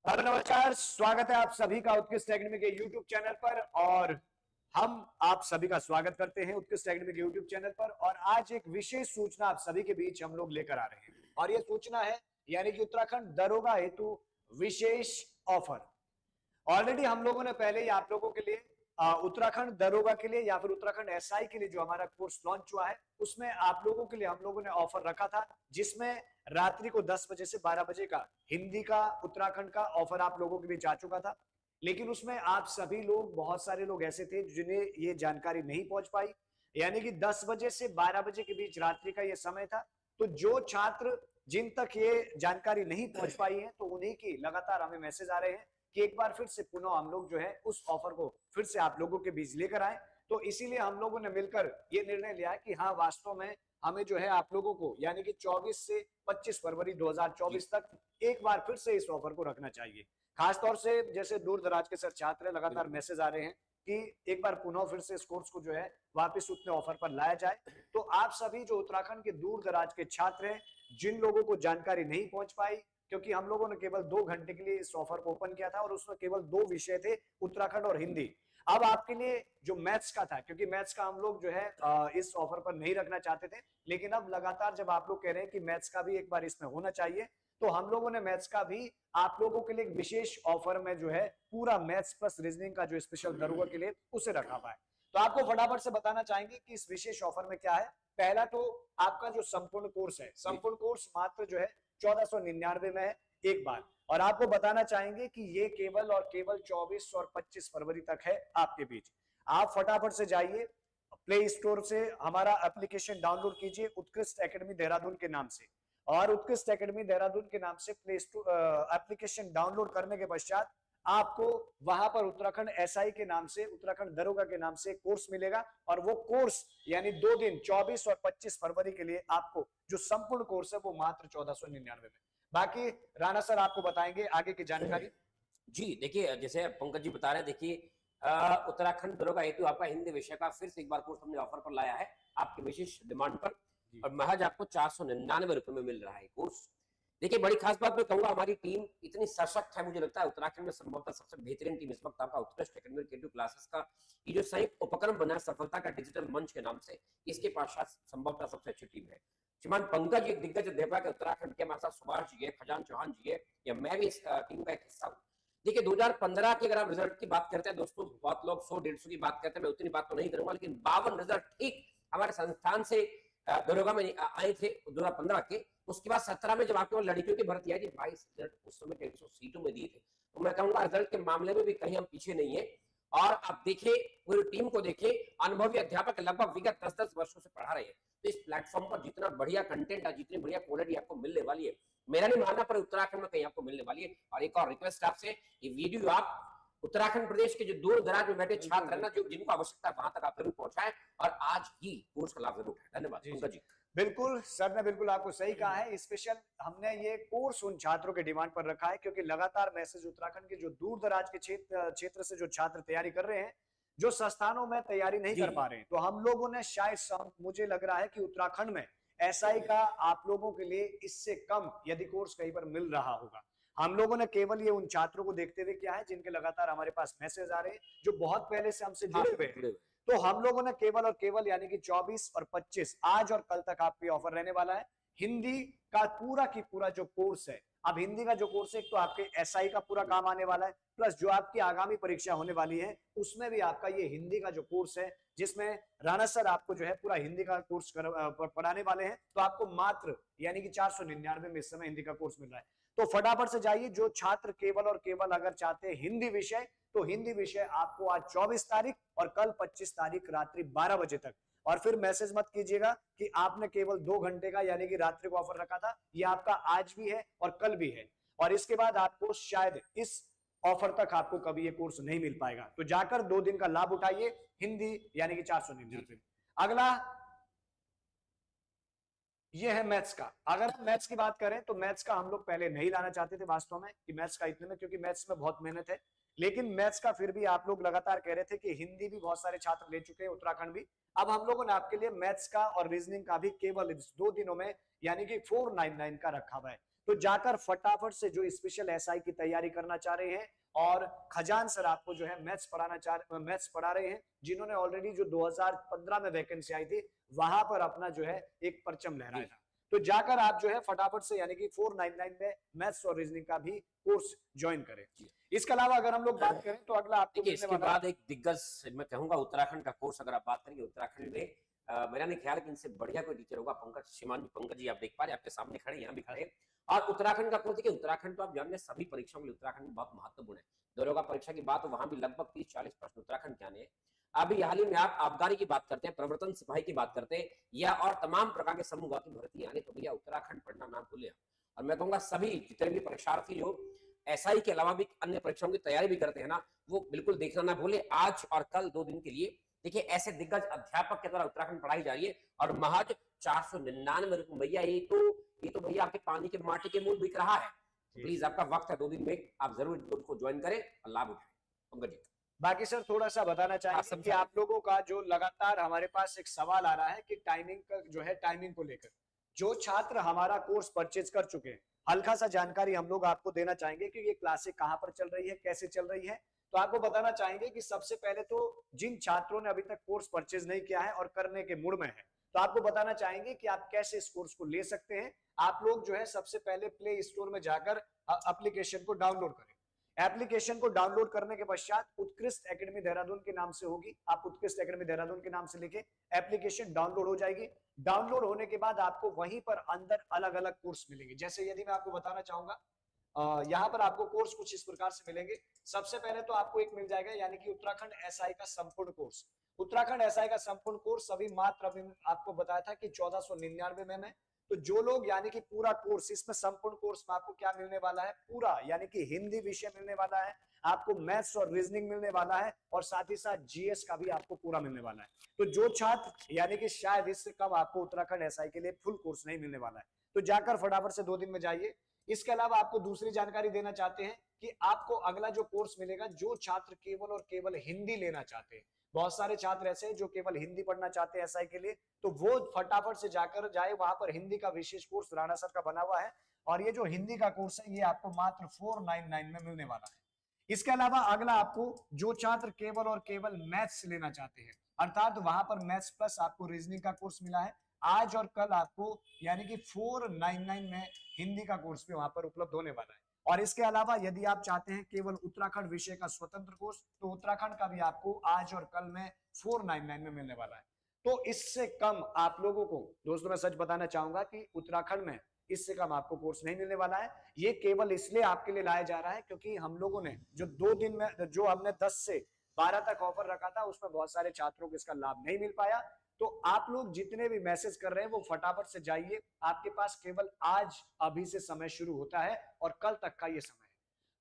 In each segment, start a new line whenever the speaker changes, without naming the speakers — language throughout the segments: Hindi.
हेलो नमस्कार, स्वागत है आप सभी का उत्कृष्ट एकेडमी के यूट्यूब चैनल पर। और हम आप सभी का स्वागत करते हैं उत्कृष्ट एकेडमी के यूट्यूब चैनल पर। और आज एक विशेष सूचना आप सभी के बीच हम लोग लेकर आ रहे हैं, और यह सूचना है यानी कि उत्तराखंड दरोगा हेतु विशेष ऑफर। ऑलरेडी हम लोगों ने पहले ही आप लोगों के लिए उत्तराखंड दरोगा के लिए या फिर उत्तराखंड एसआई के लिए जो हमारा कोर्स लॉन्च हुआ है, उसमें आप लोगों के लिए हम लोगों ने ऑफर रखा था, जिसमें रात्रि को 10 बजे से 12 बजे का हिंदी का उत्तराखंड का ऑफर आप लोगों के बीच आ चुका था। लेकिन उसमें आप सभी लोग, बहुत सारे लोग ऐसे थे जिन्हें ये जानकारी नहीं पहुंच पाई, यानी कि 10 बजे से 12 बजे के बीच रात्रि का ये समय था। तो जो छात्र जिन तक ये जानकारी नहीं पहुंच पाई है, तो उन्हीं की लगातार हमें मैसेज आ रहे हैं कि एक बार फिर से पुनः हम लोग जो है उस ऑफर को फिर से आप लोगों के बीच लेकर आए। तो इसीलिए हम लोगों ने मिलकर ये निर्णय लिया कि हाँ, वास्तव में हमें जो है आप लोगों को यानी कि 24 से 25 फरवरी 2024 तक एक बार फिर से इस ऑफर को रखना चाहिए। खासतौर से जैसे दूर दराज के सर छात्र हैं, लगातार मैसेज आ रहे हैं कि एक बार पुनः फिर से इस कोर्स को जो है वापस उतने ऑफर पर लाया जाए। तो आप सभी जो उत्तराखंड के दूर दराज के छात्र हैं, जिन लोगों को जानकारी नहीं पहुंच पाई, क्योंकि हम लोगों ने केवल 2 घंटे के लिए इस ऑफर को ओपन किया था और उसमें केवल 2 विषय थे, उत्तराखंड और हिंदी। अब आपके लिए जो मैथ्स का था, क्योंकि मैथ्स का हम लोग जो है इस ऑफर पर नहीं रखना चाहते थे, लेकिन अब लगातार जब आप लोग कह रहे हैं कि मैथ्स का भी एक बार इसमें होना चाहिए, तो हम लोगों ने मैथ्स का भी आप लोगों के लिए एक विशेष ऑफर में जो है पूरा मैथ्स प्लस रीजनिंग का जो स्पेशल दरोगा के लिए उसे रखा हुआ है। तो आपको फटाफट से बताना चाहेंगे कि इस विशेष ऑफर में क्या है। पहला तो आपका जो संपूर्ण कोर्स है, संपूर्ण कोर्स मात्र जो है 1499 में है एक बार। और आपको बताना चाहेंगे कि ये केवल और केवल 24 और 25 फरवरी तक है आपके बीच। आप फटाफट से जाइए प्ले स्टोर से हमारा एप्लीकेशन डाउनलोड कीजिए उत्कृष्ट एकेडमी देहरादून के नाम से, और उत्कृष्ट एकेडमी देहरादून के नाम से प्ले स्टोर एप्लीकेशन डाउनलोड करने के पश्चात आपको वहां पर उत्तराखंड एसआई के नाम से, उत्तराखंड दरोगा के नाम से कोर्स मिलेगा। और वो कोर्स यानी 2 दिन 24 और 25 फरवरी के लिए आपको जो संपूर्ण कोर्स है वो मात्र 1499 में। बाकी राणा सर आपको बताएंगे आगे की जानकारी।
जी देखिए, जैसे पंकज जी बता रहे हैं, देखिए उत्तराखंड दरोगा हेतु आपका हिंदी विषय का फिर से एक बार कोर्स हमने ऑफर पर लाया है आपके विशेष डिमांड पर, और महज आपको 499 रुपए में मिल रहा है कोर्स। देखिए, बड़ी खास बात मैं कहूंगा, हमारी टीम इतनी सशक्त है, मुझे लगता है उत्तराखंड में संभवतः सबसे बेहतरीन टीम इस वक्त आपका उत्कृष्ट एकेडमी के2 क्लासेस का ये जो संयुक्त उपक्रम बना है सफलता का डिजिटल मंच के नाम से, इसके पश्चात संभवतः सबसे अच्छी टीम है। श्रीमान पंकज एक दिग्गज अध्यापक है उत्तराखंड के, हमारे साथ सुभाष जी है, खजान चौहान जी है, या मैं भी इस टीम का एक हिस्सा हूँ। देखिए 2015 की अगर आप रिजल्ट की बात करते हैं दोस्तों, बहुत लोग 100-150 की बात करते हैं, मैं उतनी बात तो नहीं करूंगा, लेकिन 52 रिजल्ट ठीक हमारे संस्थान से दरोगा में आए थे 2015 के। उसके बाद 17 में जब आपके लड़कियों की भर्ती आई थी, 22 रिजल्ट उस समय 150 सीटों में दिए थे। तो मैं कहूंगा रिजल्ट के मामले में भी कहीं हम पीछे नहीं है। और आप देखिए पूरी टीम को देखिए, अनुभवी अध्यापक लगभग विगत 10-10 वर्षों से पढ़ा रहे हैं। तो इस प्लेटफॉर्म पर जितना बढ़िया कंटेंट है, जितनी बढ़िया क्वालिटी आपको मिलने वाली है, मेरा नहीं मानना पर उत्तराखंड में कहीं आपको मिलने वाली है। और एक और रिक्वेस्ट आपसे, ये वीडियो आप उत्तराखंड प्रदेश के जो दूर दराज में बैठे छात्र है ना, जो जिनको आवश्यकता है वहां तक आप जरूर पहुंचाएं, और आज ही कोर्स का लाभ जरूर उठाएं। धन्यवाद पंकज जी।
बिल्कुल सर ने बिल्कुल आपको सही कहा है। स्पेशल हमने ये कोर्स उन छात्रों के डिमांड पर रखा है, क्योंकि लगातार मैसेज उत्तराखंड के जो दूर दराज के क्षेत्र से जो छात्र तैयारी कर रहे हैं, जो संस्थानों में तैयारी नहीं कर पा रहे हैं, तो हम लोगों ने शायद, मुझे लग रहा है कि उत्तराखंड में एसआई का आप लोगों के लिए इससे कम यदि कोर्स कहीं पर मिल रहा होगा। हम लोगों ने केवल ये उन छात्रों को देखते हुए किया है जिनके लगातार हमारे पास मैसेज आ रहे हैं, जो बहुत पहले से हमसे जुड़े हुए हैं। तो हम लोगों ने केवल और केवल यानी कि 24 और 25 आज और कल तक आपके ऑफर रहने वाला है। हिंदी का पूरा की पूरा जो कोर्स है, अब हिंदी का जो कोर्स है, एक तो आपके एसआई का पूरा काम आने वाला है, प्लस जो आपकी आगामी परीक्षा होने वाली है उसमें भी आपका ये हिंदी का जो कोर्स है, जिसमें राणा सर आपको जो है पूरा हिंदी का कोर्स पढ़ाने वाले हैं। तो आपको मात्र यानी कि 499 में इस समय हिंदी का कोर्स मिल रहा है। तो फटाफट से जाइए, जो छात्र केवल और केवल अगर चाहते हैं हिंदी विषय, तो हिंदी विषय आपको आज 24 तारीख और कल 25 तारीख रात्रि 12 बजे तक। और फिर मैसेज मत कीजिएगा कि आपने केवल 2 घंटे का यानी कि रात्रि को ऑफर रखा था। ये आपका आज भी है और कल भी है, और इसके बाद आपको शायद इस ऑफर तक आपको कभी ये कोर्स नहीं मिल पाएगा। तो जाकर 2 दिन का लाभ उठाइए, हिंदी यानी कि 499। अगला ये है मैथ्स का। अगर हम मैथ्स की बात करें तो मैथ्स का हम लोग पहले नहीं लाना चाहते थे वास्तव में, कि मैथ्स का इतने में, क्योंकि मैथ्स में बहुत मेहनत है। लेकिन मैथ्स का फिर भी आप लोग लगातार कह रहे थे कि हिंदी भी बहुत सारे छात्र ले चुके हैं, उत्तराखंड भी। अब हम लोगों ने आपके लिए मैथ्स का और रीजनिंग का भी केवल 2 दिनों में यानी कि 499 का रखा हुआ है। तो जाकर फटाफट से जो स्पेशल एसआई की तैयारी करना चाह रहे हैं, और खजान सर आपको जो है मैथ्स पढ़ा रहे हैं, जिन्होंने ऑलरेडी जो 2015 में वैकेंसी आई थी वहां पर अपना जो है एक परचम लहराया था। तो जाकर आप जो है फटाफट से यानी कि 499 में मैथ्स और रीजनिंग का भी कोर्स ज्वाइन करें। इसके अलावा अगर हम लोग बात करें तो अगला आपको
देखिए, इसके बाद एक दिग्गज मैं कहूंगा उत्तराखंड का कोर्स अगर आप बात करेंगे उत्तराखंड में, मेरा नहीं ख्याल कि इनसे बढ़िया कोई टीचर होगा। पंकज जी आप देख पा रहे, आपके सामने खड़े, यहाँ भी खड़े। और उत्तराखंड का कोर्स देखिए, उत्तराखंड तो आप जानते हैं सभी परीक्षाओं के लिए उत्तराखंड में बहुत महत्वपूर्ण है। दरोगा परीक्षा की बात, वहां भी लगभग 30-40 प्रश्न उत्तराखंड के आने हैं। अभी हाल ही में आप आबकारी की बात करते हैं, प्रवर्तन सिपाही की बात करते हैं, या और तमाम प्रकार के समूह की भर्ती आने, तो भैया उत्तराखंड पढ़ना ना भूलें। और मैं कहूंगा सभी जितने भी परीक्षार्थी हो एसआई के अलावा भी अन्य परीक्षाओं की तैयारी भी करते हैं ना, वो बिल्कुल देखना ना भूले। आज और कल 2 दिन के लिए देखिए ऐसे दिग्गज अध्यापक के द्वारा उत्तराखंड पढ़ाई जा रही है, और महज 499 रुपए भैया, ये तो भैया आपके पानी के माटी के मूल बिक रहा है। प्लीज आपका वक्त है 2 दिन में, आप जरूर उसको ज्वाइन करें और लाभ उठाएं। पंकज जी,
बाकी सर थोड़ा सा बताना चाहेंगे कि आप लोगों का जो लगातार हमारे पास एक सवाल आ रहा है कि टाइमिंग का जो है, टाइमिंग को लेकर जो छात्र हमारा कोर्स परचेज कर चुके हैं, हल्का सा जानकारी हम लोग आपको देना चाहेंगे कि ये क्लासें कहां पर चल रही है, कैसे चल रही है। तो आपको बताना चाहेंगे कि सबसे पहले तो जिन छात्रों ने अभी तक कोर्स परचेज नहीं किया है और करने के मूड में है, तो आपको बताना चाहेंगे कि आप कैसे इस कोर्स को ले सकते हैं। आप लोग जो है सबसे पहले प्ले स्टोर में जाकर एप्लीकेशन को डाउनलोड करें। एप्लीकेशन को डाउनलोड करने के पश्चात उत्कृष्ट एकेडमी देहरादून के नाम से होगी, आप उत्कृष्ट एकेडमी देहरादून के नाम से लिखे, एप्लीकेशन डाउनलोड हो जाएगी। डाउनलोड होने के बाद आपको वहीं पर अंदर अलग अलग कोर्स मिलेंगे। जैसे यदि मैं आपको बताना चाहूंगा, यहाँ पर आपको कोर्स कुछ इस प्रकार से मिलेंगे। सबसे पहले तो आपको एक मिल जाएगा यानी कि उत्तराखंड एसआई का संपूर्ण कोर्स। उत्तराखंड एसआई का संपूर्ण कोर्स अभी मात्र आपको बताया था कि 1499 में। तो जो लोग यानी कि पूरा कोर्स, इसमें संपूर्ण कोर्स में आपको क्या मिलने वाला है, पूरा यानी कि हिंदी विषय मिलने वाला है, आपको मैथ्स और रीजनिंग मिलने वाला है, और साथ ही साथ जीएस का भी आपको पूरा मिलने वाला है। तो जो छात्र यानी कि शायद इससे कम आपको उत्तराखंड एसआई के लिए फुल कोर्स नहीं मिलने वाला है, तो जाकर फटाफट से 2 दिन में जाइए। इसके अलावा आपको दूसरी जानकारी देना चाहते हैं कि आपको अगला जो कोर्स मिलेगा, जो छात्र केवल और केवल हिंदी लेना चाहते हैं, बहुत सारे छात्र ऐसे हैं जो केवल हिंदी पढ़ना चाहते हैं एसआई के लिए, तो वो फटाफट से जाकर जाए, वहां पर हिंदी का विशेष कोर्स राणा सर का बना हुआ है, और ये जो हिंदी का कोर्स है ये आपको मात्र 499 में मिलने वाला है। इसके अलावा अगला आपको जो छात्र केवल और केवल मैथ्स लेना चाहते हैं, अर्थात वहां पर मैथ्स प्लस आपको रीजनिंग का कोर्स मिला है, आज और कल आपको यानी कि 499 में हिंदी का कोर्स भी वहां पर उपलब्ध होने वाला है। और इसके अलावा यदि आप चाहते हैं केवल उत्तराखंड विषय का स्वतंत्र कोर्स, तो उत्तराखंड का भी आपको आज और कल में 499 में मिलने वाला है। तो इससे कम आप लोगों को दोस्तों मैं सच बताना चाहूंगा कि उत्तराखंड में इससे कम आपको कोर्स नहीं मिलने वाला है। ये केवल इसलिए आपके लिए लाया जा रहा है क्योंकि हम लोगों ने जो 2 दिन में जो हमने 10 से 12 तक ऑफर रखा था, उसमें बहुत सारे छात्रों को इसका लाभ नहीं मिल पाया। तो आप लोग जितने भी मैसेज कर रहे हैं वो फटाफट से जाइए, आपके पास केवल आज अभी से समय शुरू होता है और कल तक का ये समय है,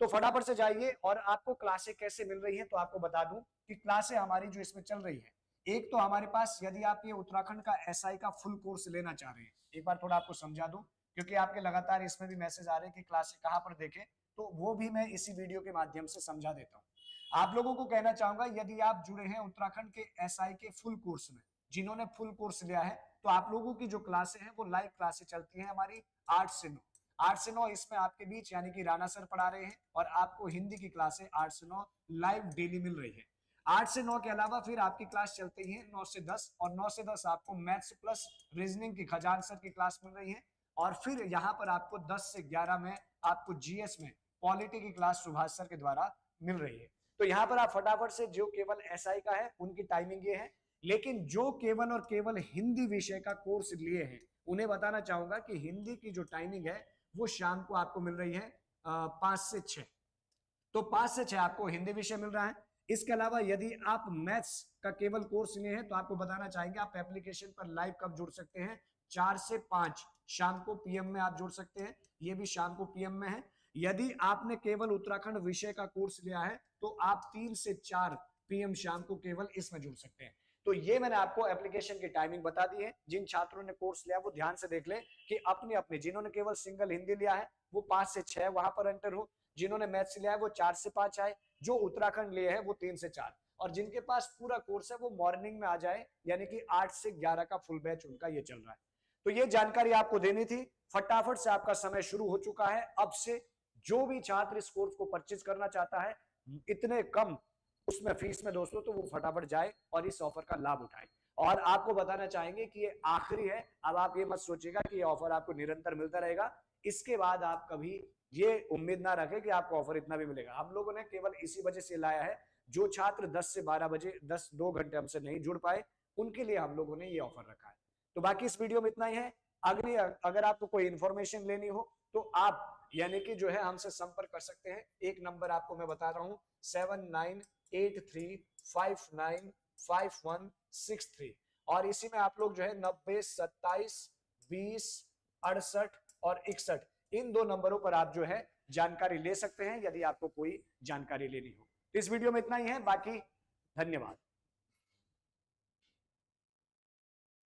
तो फटाफट से जाइए। और आपको क्लासें कैसे मिल रही हैं, तो आपको बता दूं कि क्लासें हमारी जो इसमें चल रही है, एक तो हमारे पास यदि आप ये उत्तराखंड का एसआई का फुल कोर्स लेना चाह रहे हैं, एक बार थोड़ा आपको समझा दूं क्योंकि आपके लगातार इसमें भी मैसेज आ रहे हैं कि क्लासें कहां पर देखें, तो वो भी मैं इसी वीडियो के माध्यम से समझा देता हूं। आप लोगों को कहना चाहूंगा यदि आप जुड़े हैं उत्तराखंड के एसआई के फुल कोर्स में, जिन्होंने फुल कोर्स लिया है, तो आप लोगों की जो क्लासें हैं वो लाइव क्लासें चलती हैं हमारी 8 से 9। 8 से 9 इसमें आपके बीच यानी कि राणा सर पढ़ा रहे हैं, और आपको हिंदी की क्लासें 8 से 9 लाइव डेली मिल रही है। 8 से 9 के अलावा फिर आपकी क्लास चलती है 9 से 10, और 9 से 10 आपको मैथ्स प्लस रीजनिंग की खजान सर की क्लास मिल रही है, और फिर यहाँ पर आपको 10 से 11 में आपको जीएस में पॉलिटी की क्लास सुभाष सर के द्वारा मिल रही है। तो यहाँ पर आप फटाफट से, जो केवल एसआई का है उनकी टाइमिंग ये है, लेकिन जो केवल और केवल हिंदी विषय का कोर्स लिए हैं उन्हें बताना चाहूंगा कि हिंदी की जो टाइमिंग है वो शाम को आपको मिल रही है 5 से 6। तो 5 से 6 आपको हिंदी विषय मिल रहा है। इसके अलावा यदि आप मैथ्स का केवल कोर्स लिए हैं तो आपको बताना चाहेंगे आप एप्लीकेशन पर लाइव कब जुड़ सकते हैं, 4 से 5 शाम को पीएम में आप जुड़ सकते हैं, ये भी शाम को पीएम में है। यदि आपने केवल उत्तराखंड विषय का कोर्स लिया है तो आप 3 से 4 पीएम शाम को केवल इसमें जुड़ सकते हैं। तो ये मैंने आपको एप्लीकेशन की टाइमिंग बता दी है। जिन छात्रों ने कोर्स लिया वो ध्यान से देख लें कि अपने अपने, जिन्होंने केवल सिंगल हिंदी लिया है वो 5 से 6 वहां पर एंटर हो, जिन्होंने मैथ्स लिया है वो 4 से 5 आए, जो उत्तराखंड लिए है वो 3 से 4, और जिनके पास पूरा कोर्स है वो मॉर्निंग में आ जाए, यानी कि 8 से 11 का फुल बैच उनका ये चल रहा है। तो ये जानकारी आपको देनी थी। फटाफट से आपका समय शुरू हो चुका है। अब से जो भी छात्र इस कोर्स को परचेज करना चाहता है इतने कम उसमें फीस में दोस्तों, तो वो फटाफट जाए और इस ऑफर का लाभ उठाए। और आपको बताना चाहेंगे कि ये आखिरी है। अब आप ये मत सोचिएगा कि ये ऑफर आपको निरंतर मिलता रहेगा। इसके बाद आप कभी ये उम्मीद ना रखें कि आपको ऑफर इतना भी मिलेगा। हम लोगों ने केवल इसी वजह से लाया है, जो छात्र 10 से 12 बजे 2 घंटे हमसे नहीं जुड़ पाए उनके लिए हम लोगों ने ये ऑफर रखा है। तो बाकी इस वीडियो में इतना ही है। अगर आपको कोई इंफॉर्मेशन लेनी हो तो आप यानी कि जो है हमसे संपर्क कर सकते हैं। एक नंबर आपको मैं बता रहा हूं 7983595163, और इसी में आप लोग जो है 90 27 20 68 और 61 इन 2 नंबरों पर आप जो है जानकारी ले सकते हैं यदि आपको कोई जानकारी लेनी हो। इस वीडियो में इतना ही है, बाकी धन्यवाद।